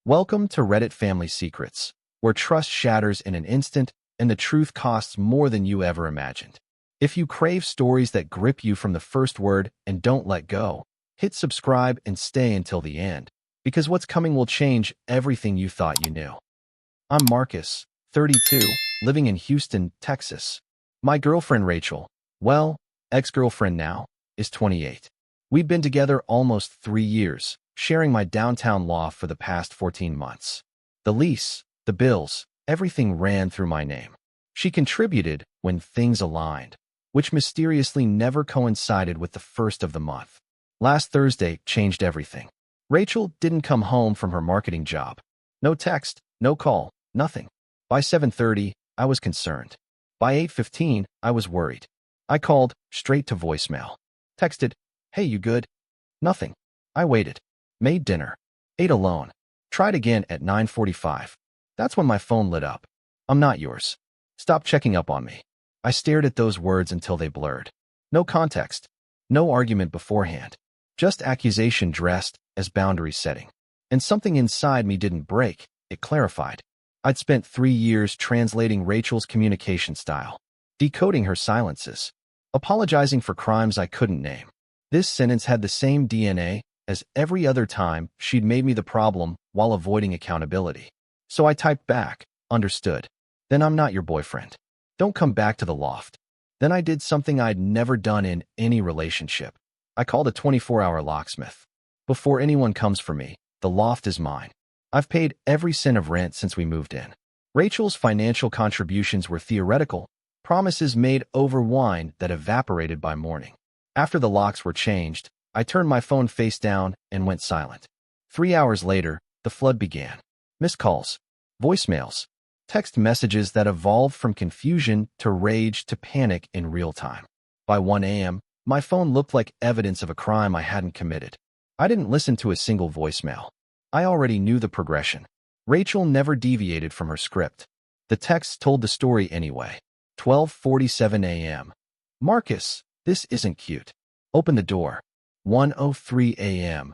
Welcome to Reddit Family Secrets, where trust shatters in an instant and the truth costs more than you ever imagined. If you crave stories that grip you from the first word and don't let go, hit subscribe and stay until the end, because what's coming will change everything you thought you knew. I'm Marcus, 32, living in Houston, Texas. My girlfriend Rachel, well, ex-girlfriend now, is 28. We've been together almost 3 years, sharing my downtown loft for the past 14 months. The lease, the bills, everything ran through my name. She contributed when things aligned, which mysteriously never coincided with the first of the month. Last Thursday changed everything. Rachel didn't come home from her marketing job. No text, no call, nothing. By 7:30, I was concerned. By 8:15, I was worried. I called straight to voicemail. Texted, "Hey, you good?" Nothing. I waited. Made dinner. Ate alone. Tried again at 9:45. That's when my phone lit up. "I'm not yours. Stop checking up on me." I stared at those words until they blurred. No context. No argument beforehand. Just accusation dressed as boundary setting. And something inside me didn't break. It clarified. I'd spent 3 years translating Rachel's communication style, decoding her silences, apologizing for crimes I couldn't name. This sentence had the same DNA as every other time she'd made me the problem while avoiding accountability. So I typed back, "Understood. Then I'm not your boyfriend. Don't come back to the loft." Then I did something I'd never done in any relationship. I called a 24-hour locksmith. "Before anyone comes for me, the loft is mine. I've paid every cent of rent since we moved in." Rachel's financial contributions were theoretical, promises made over wine that evaporated by morning. After the locks were changed, I turned my phone face down and went silent. 3 hours later, the flood began. Missed calls, voicemails, text messages that evolved from confusion to rage to panic in real time. By 1 a.m., my phone looked like evidence of a crime I hadn't committed. I didn't listen to a single voicemail. I already knew the progression. Rachel never deviated from her script. The text told the story anyway. 12:47 a.m. "Marcus, this isn't cute. Open the door." 1:03 a.m.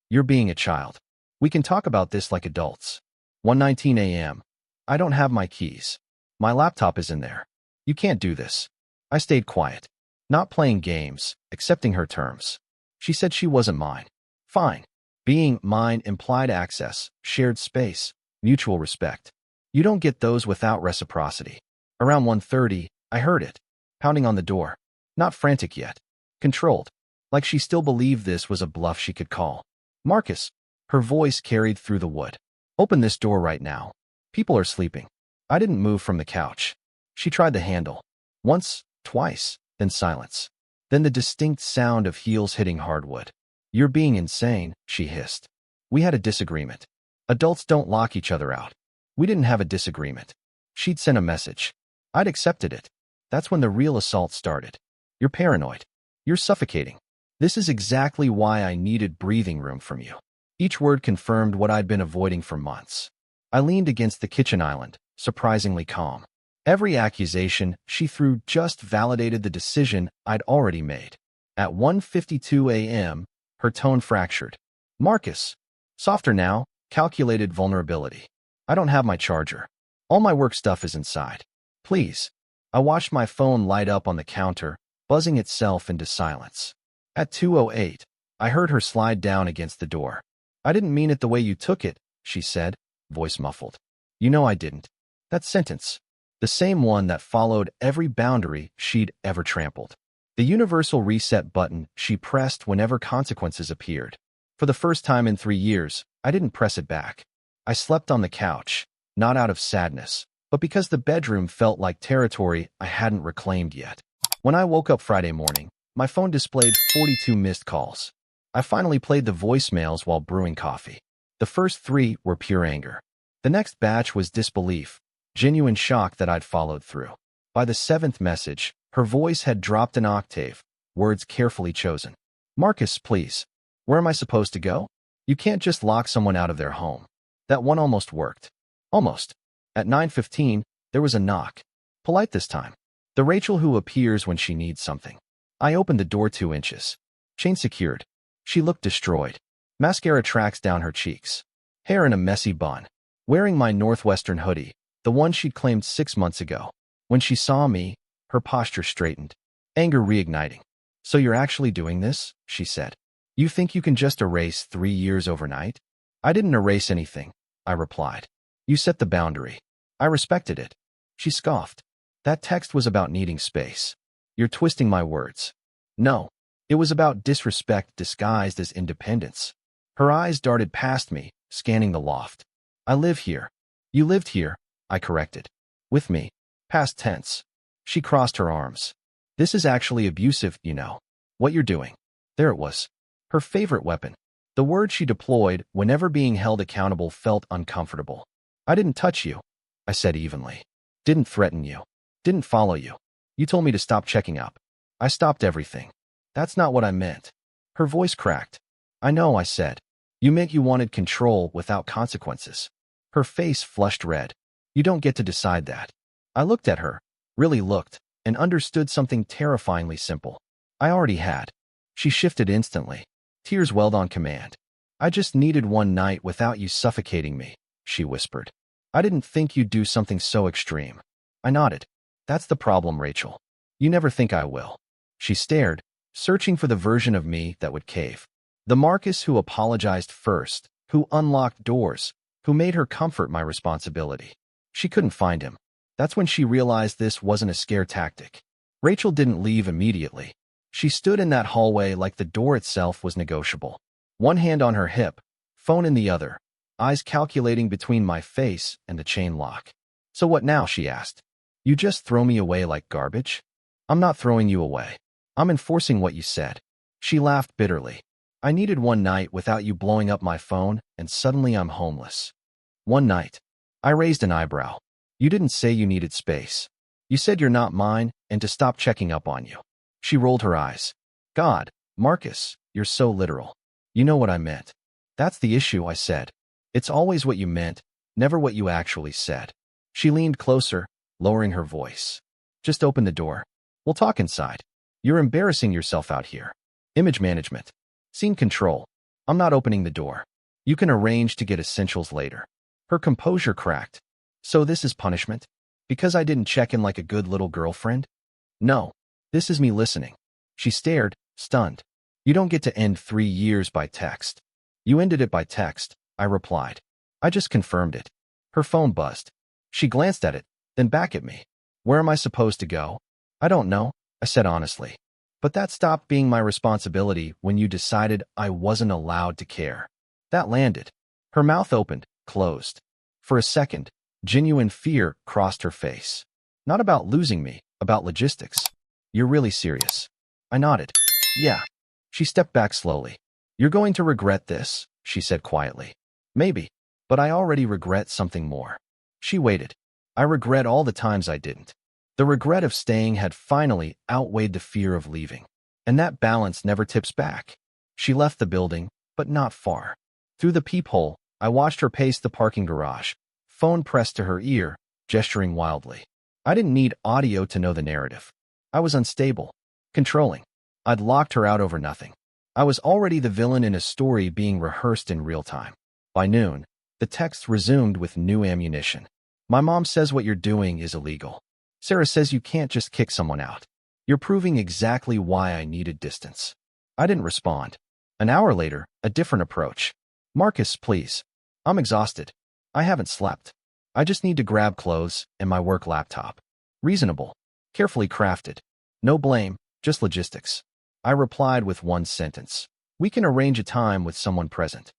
"You're being a child. We can talk about this like adults." 1:19 a.m. "I don't have my keys. My laptop is in there. You can't do this." I stayed quiet, not playing games, accepting her terms. She said she wasn't mine. Fine. Being mine implied access, shared space, mutual respect. You don't get those without reciprocity. Around 1:30, I heard it, pounding on the door. Not frantic yet. Controlled. Like she still believed this was a bluff she could call. "Marcus." Her voice carried through the wood. "Open this door right now. People are sleeping." I didn't move from the couch. She tried the handle. Once, twice, then silence. Then the distinct sound of heels hitting hardwood. "You're being insane," she hissed. "We had a disagreement. Adults don't lock each other out." We didn't have a disagreement. She'd sent a message. I'd accepted it. That's when the real assault started. "You're paranoid. You're suffocating. This is exactly why I needed breathing room from you." Each word confirmed what I'd been avoiding for months. I leaned against the kitchen island, surprisingly calm. Every accusation she threw just validated the decision I'd already made. At 1:52 a.m., her tone fractured. "Marcus." Softer now, calculated vulnerability. "I don't have my charger. All my work stuff is inside. Please." I watched my phone light up on the counter, buzzing itself into silence. At 2:08, I heard her slide down against the door. "I didn't mean it the way you took it," she said, voice muffled. "You know I didn't." That sentence, the same one that followed every boundary she'd ever trampled. The universal reset button she pressed whenever consequences appeared. For the first time in 3 years, I didn't press it back. I slept on the couch, not out of sadness, but because the bedroom felt like territory I hadn't reclaimed yet. When I woke up Friday morning, my phone displayed 42 missed calls. I finally played the voicemails while brewing coffee. The first 3 were pure anger. The next batch was disbelief, genuine shock that I'd followed through. By the 7th message, her voice had dropped an octave, words carefully chosen. "Marcus, please. Where am I supposed to go? You can't just lock someone out of their home." That one almost worked. Almost. At 9:15, there was a knock. Polite this time. The Rachel who appears when she needs something. I opened the door 2 inches. Chain secured. She looked destroyed. Mascara tracks down her cheeks. hair in a messy bun, wearing my Northwestern hoodie, the one she'd claimed 6 months ago. When she saw me, her posture straightened, anger reigniting. "So you're actually doing this?" she said. "You think you can just erase 3 years overnight?" "I didn't erase anything," I replied. "You set the boundary. I respected it." She scoffed. "That text was about needing space." "You're twisting my words." "No. It was about disrespect disguised as independence." Her eyes darted past me, scanning the loft. "I live here." "You lived here," I corrected. "With me." Past tense. She crossed her arms. "This is actually abusive, you know. What you're doing." There it was. Her favorite weapon. The word she deployed whenever being held accountable felt uncomfortable. "I didn't touch you," I said evenly. "Didn't threaten you. Didn't follow you. You told me to stop checking up. I stopped everything." "That's not what I meant." Her voice cracked. "I know," I said. "You meant you wanted control without consequences." Her face flushed red. "You don't get to decide that." I looked at her, really looked, and understood something terrifyingly simple. I already had. She shifted instantly. Tears welled on command. "I just needed one night without you suffocating me," she whispered. "I didn't think you'd do something so extreme." I nodded. "That's the problem, Rachel. You never think I will." She stared, searching for the version of me that would cave. The Marcus who apologized first, who unlocked doors, who made her comfort my responsibility. She couldn't find him. That's when she realized this wasn't a scare tactic. Rachel didn't leave immediately. She stood in that hallway like the door itself was negotiable. One hand on her hip, phone in the other, eyes calculating between my face and the chain lock. "So what now?" she asked. "You just throw me away like garbage?" "I'm not throwing you away. I'm enforcing what you said." She laughed bitterly. "I needed one night without you blowing up my phone, and suddenly I'm homeless." "One night?" I raised an eyebrow. "You didn't say you needed space. You said you're not mine and to stop checking up on you." She rolled her eyes. "God, Marcus, you're so literal. You know what I meant." "That's the issue," I said. "It's always what you meant, never what you actually said." She leaned closer, lowering her voice. "Just open the door. We'll talk inside. You're embarrassing yourself out here." Image management. Scene control. "I'm not opening the door. You can arrange to get essentials later." Her composure cracked. "So this is punishment? Because I didn't check in like a good little girlfriend?" "No. This is me listening." She stared, stunned. "You don't get to end 3 years by text." "You ended it by text," I replied. "I just confirmed it." Her phone buzzed. She glanced at it, then back at me. "Where am I supposed to go?" "I don't know," I said honestly. "But that stopped being my responsibility when you decided I wasn't allowed to care." That landed. Her mouth opened, closed. For a second, genuine fear crossed her face. "Not about losing me, about logistics." "You're really serious?" I nodded. "Yeah." She stepped back slowly. "You're going to regret this," she said quietly. "Maybe. But I already regret something more." She waited. "I regret all the times I didn't." The regret of staying had finally outweighed the fear of leaving. And that balance never tips back. She left the building, but not far. Through the peephole, I watched her pace the parking garage, phone pressed to her ear, gesturing wildly. I didn't need audio to know the narrative. I was unstable, controlling. I'd locked her out over nothing. I was already the villain in a story being rehearsed in real time. By noon, the text resumed with new ammunition. "My mom says what you're doing is illegal. Sarah says you can't just kick someone out. You're proving exactly why I needed distance." I didn't respond. An hour later, a different approach. "Marcus, please. I'm exhausted. I haven't slept. I just need to grab clothes and my work laptop." Reasonable. Carefully crafted. No blame, just logistics. I replied with one sentence. "We can arrange a time with someone present."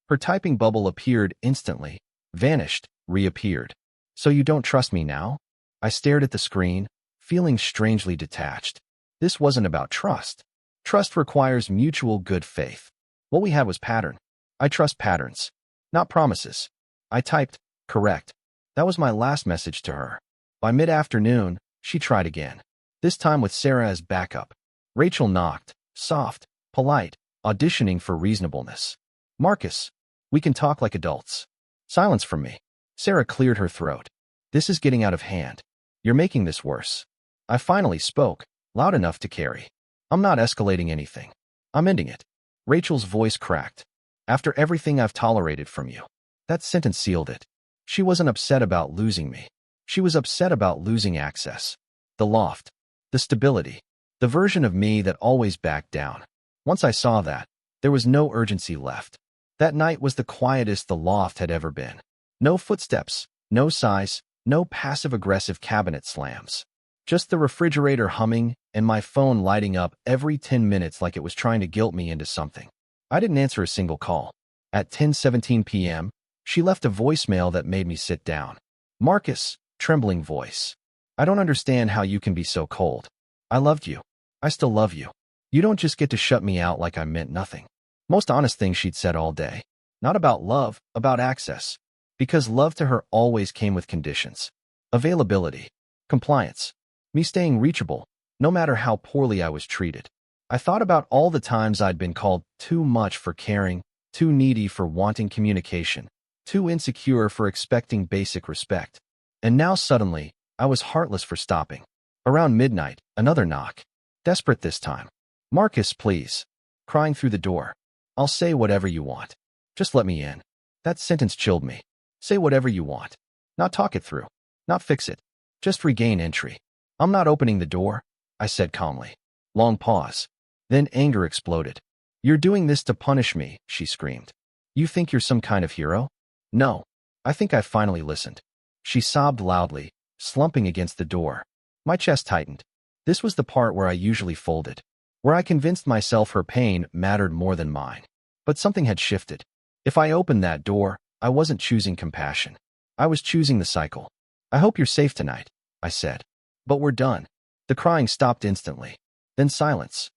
Her typing bubble appeared instantly, vanished, reappeared. "So you don't trust me now?" I stared at the screen, feeling strangely detached. This wasn't about trust. Trust requires mutual good faith. What we had was pattern. I trust patterns, not promises. I typed, "Correct." That was my last message to her. By mid-afternoon, she tried again. This time with Sarah as backup. Rachel knocked, soft, polite, auditioning for reasonableness. "Marcus, we can talk like adults." Silence from me. Sarah cleared her throat. "This is getting out of hand. You're making this worse." I finally spoke, loud enough to carry. "I'm not escalating anything. I'm ending it." Rachel's voice cracked. "After everything I've tolerated from you." That sentence sealed it. She wasn't upset about losing me. She was upset about losing access. The loft. The stability. The version of me that always backed down. Once I saw that, there was no urgency left. That night was the quietest the loft had ever been. No footsteps, no sighs, no passive-aggressive cabinet slams. Just the refrigerator humming and my phone lighting up every 10 minutes like it was trying to guilt me into something. I didn't answer a single call. At 10:17 p.m., she left a voicemail that made me sit down. Marcus, trembling voice. I don't understand how you can be so cold. I loved you. I still love you. You don't just get to shut me out like I meant nothing. Most honest thing she'd said all day. Not about love, about access. Because love to her always came with conditions. Availability. Compliance. Me staying reachable, no matter how poorly I was treated. I thought about all the times I'd been called too much for caring, too needy for wanting communication, too insecure for expecting basic respect. And now suddenly, I was heartless for stopping. Around midnight, another knock. Desperate this time. Marcus, please. Crying through the door. I'll say whatever you want. Just let me in. That sentence chilled me. Say whatever you want. Not talk it through. Not fix it. Just regain entry. I'm not opening the door, I said calmly. Long pause. Then anger exploded. You're doing this to punish me, she screamed. You think you're some kind of hero? No. I think I finally listened. She sobbed loudly, slumping against the door. My chest tightened. This was the part where I usually folded, where I convinced myself her pain mattered more than mine. But something had shifted. If I opened that door, I wasn't choosing compassion. I was choosing the cycle. I hope you're safe tonight, I said. But we're done. The crying stopped instantly. Then silence.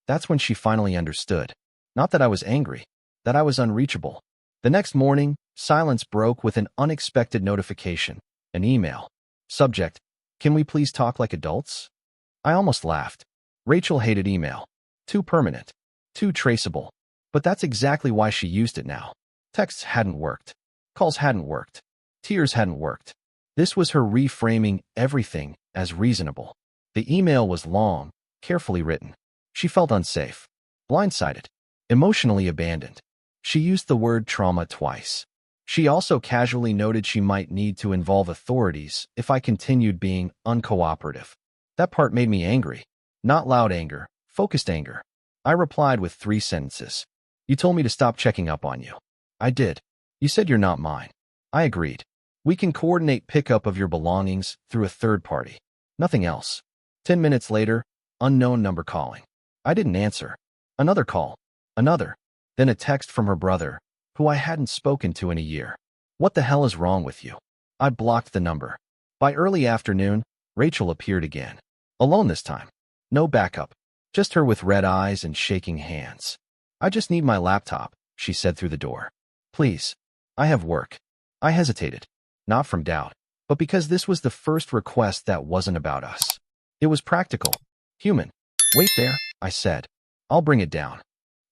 That's when she finally understood. Not that I was angry, that I was unreachable. The next morning, silence broke with an unexpected notification, an email. Subject, can we please talk like adults? I almost laughed. Rachel hated email. Too permanent. Too traceable. But that's exactly why she used it now. Texts hadn't worked. Calls hadn't worked. Tears hadn't worked. This was her reframing everything as reasonable. The email was long, carefully written. She felt unsafe, blindsided, emotionally abandoned. She used the word trauma twice. She also casually noted she might need to involve authorities if I continued being uncooperative. That part made me angry. Not loud anger, focused anger. I replied with 3 sentences. You told me to stop checking up on you. I did. You said you're not mine. I agreed. We can coordinate pickup of your belongings through a third party. Nothing else. 10 minutes later, unknown number calling. I didn't answer. Another call. Another. Then a text from her brother, who I hadn't spoken to in a year. What the hell is wrong with you? I blocked the number. By early afternoon, Rachel appeared again. Alone this time. No backup. Just her with red eyes and shaking hands. I just need my laptop, she said through the door. Please. I have work. I hesitated. Not from doubt, but because this was the first request that wasn't about us. It was practical. Human. Wait there, I said. I'll bring it down.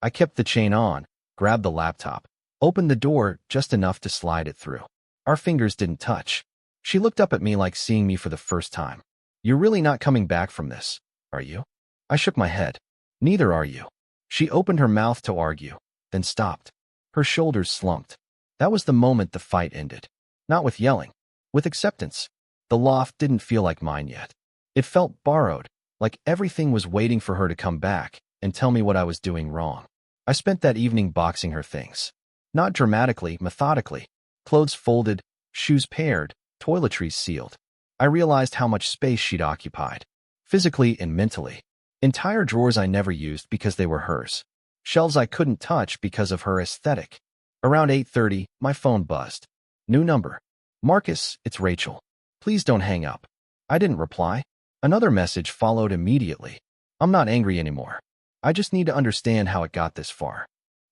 I kept the chain on, grabbed the laptop, opened the door just enough to slide it through. Our fingers didn't touch. She looked up at me like seeing me for the first time. You're really not coming back from this, are you? I shook my head. Neither are you. She opened her mouth to argue, then stopped. Her shoulders slumped. That was the moment the fight ended. Not with yelling, with acceptance. The loft didn't feel like mine yet. It felt borrowed, like everything was waiting for her to come back and tell me what I was doing wrong. I spent that evening boxing her things. Not dramatically, methodically. Clothes folded, shoes paired, toiletries sealed. I realized how much space she'd occupied, physically and mentally. Entire drawers I never used because they were hers. Shelves I couldn't touch because of her aesthetic. Around 8:30, my phone buzzed. New number. Marcus, it's Rachel. Please don't hang up. I didn't reply. Another message followed immediately. I'm not angry anymore. I just need to understand how it got this far.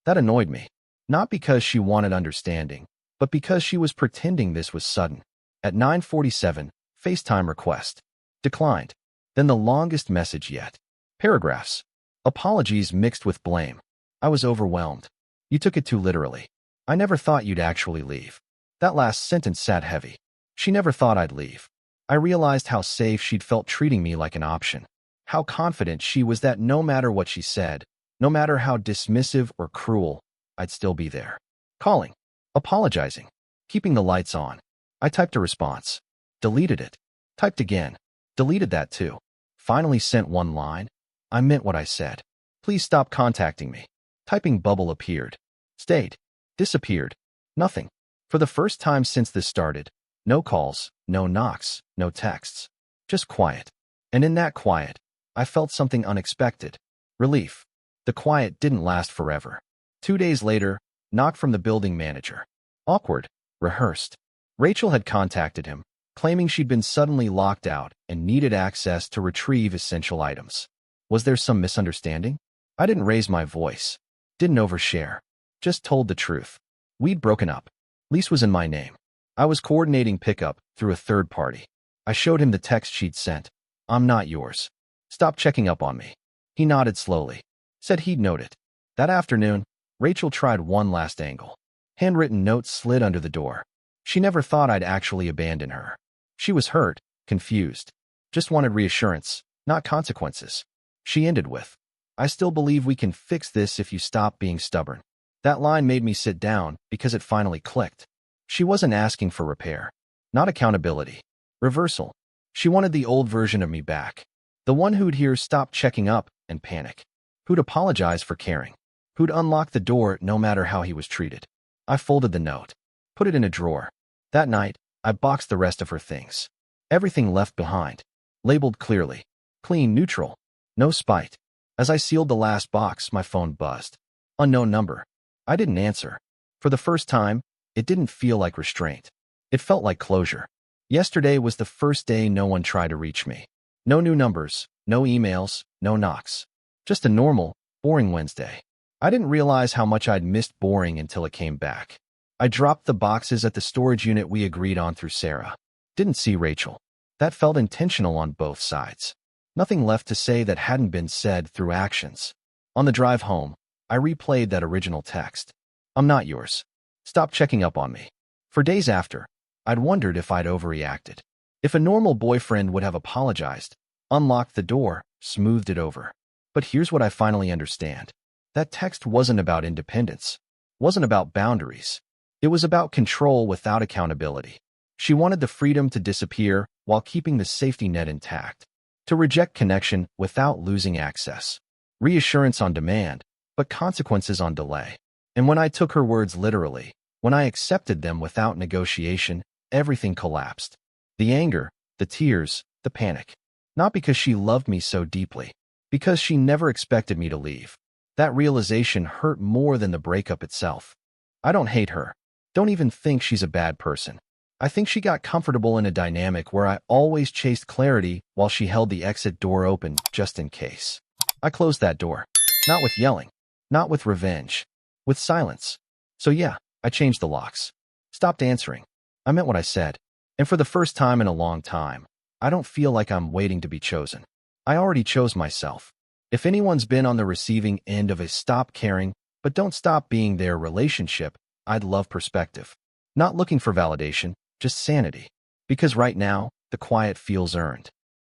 That annoyed me. Not because she wanted understanding, but because she was pretending this was sudden. At 9:47, FaceTime request. Declined. Then the longest message yet. Paragraphs. Apologies mixed with blame. I was overwhelmed. You took it too literally. I never thought you'd actually leave. That last sentence sat heavy. She never thought I'd leave. I realized how safe she'd felt treating me like an option. How confident she was that no matter what she said, no matter how dismissive or cruel, I'd still be there. Calling. Apologizing. Keeping the lights on. I typed a response. Deleted it. Typed again. Deleted that too. Finally sent one line. I meant what I said. Please stop contacting me. Typing bubble appeared. Stayed. Disappeared. Nothing. For the first time since this started. No calls, no knocks, no texts. Just quiet. And in that quiet, I felt something unexpected. Relief. The quiet didn't last forever. 2 days later, knock from the building manager. Awkward. Rehearsed. Rachel had contacted him, claiming she'd been suddenly locked out and needed access to retrieve essential items. Was there some misunderstanding? I didn't raise my voice. Didn't overshare. Just told the truth. We'd broken up. Lease was in my name. I was coordinating pickup through a third party. I showed him the text she'd sent. I'm not yours. Stop checking up on me. He nodded slowly. Said he'd note it. That afternoon, Rachel tried one last angle. Handwritten notes slid under the door. She never thought I'd actually abandon her. She was hurt, confused. Just wanted reassurance, not consequences. She ended with, I still believe we can fix this if you stop being stubborn. That line made me sit down because it finally clicked. She wasn't asking for repair. Not accountability. Reversal. She wanted the old version of me back. The one who'd hear stop checking up and panic. Who'd apologize for caring. Who'd unlock the door no matter how he was treated. I folded the note. Put it in a drawer. That night, I boxed the rest of her things. Everything left behind. Labeled clearly. Clean, neutral. No spite. As I sealed the last box, my phone buzzed. Unknown number. I didn't answer. For the first time, it didn't feel like restraint. It felt like closure. Yesterday was the first day no one tried to reach me. No new numbers, no emails, no knocks. Just a normal, boring Wednesday. I didn't realize how much I'd missed boring until it came back. I dropped the boxes at the storage unit we agreed on through Sarah. Didn't see Rachel. That felt intentional on both sides. Nothing left to say that hadn't been said through actions. On the drive home, I replayed that original text. I'm not yours. Stop checking up on me. For days after, I'd wondered if I'd overreacted. If a normal boyfriend would have apologized, unlocked the door, smoothed it over. But here's what I finally understand. That text wasn't about independence. Wasn't about boundaries. It was about control without accountability. She wanted the freedom to disappear while keeping the safety net intact. To reject connection without losing access. Reassurance on demand, but consequences on delay. And when I took her words literally, when I accepted them without negotiation, everything collapsed. The anger, the tears, the panic. Not because she loved me so deeply, because she never expected me to leave. That realization hurt more than the breakup itself. I don't hate her. Don't even think she's a bad person. I think she got comfortable in a dynamic where I always chased clarity while she held the exit door open just in case. I closed that door. Not with yelling. Not with revenge. With silence. So yeah, I changed the locks. Stopped answering. I meant what I said. And for the first time in a long time, I don't feel like I'm waiting to be chosen. I already chose myself. If anyone's been on the receiving end of a stop caring, but don't stop being there relationship, I'd love perspective. Not looking for validation, just sanity. Because right now, the quiet feels earned.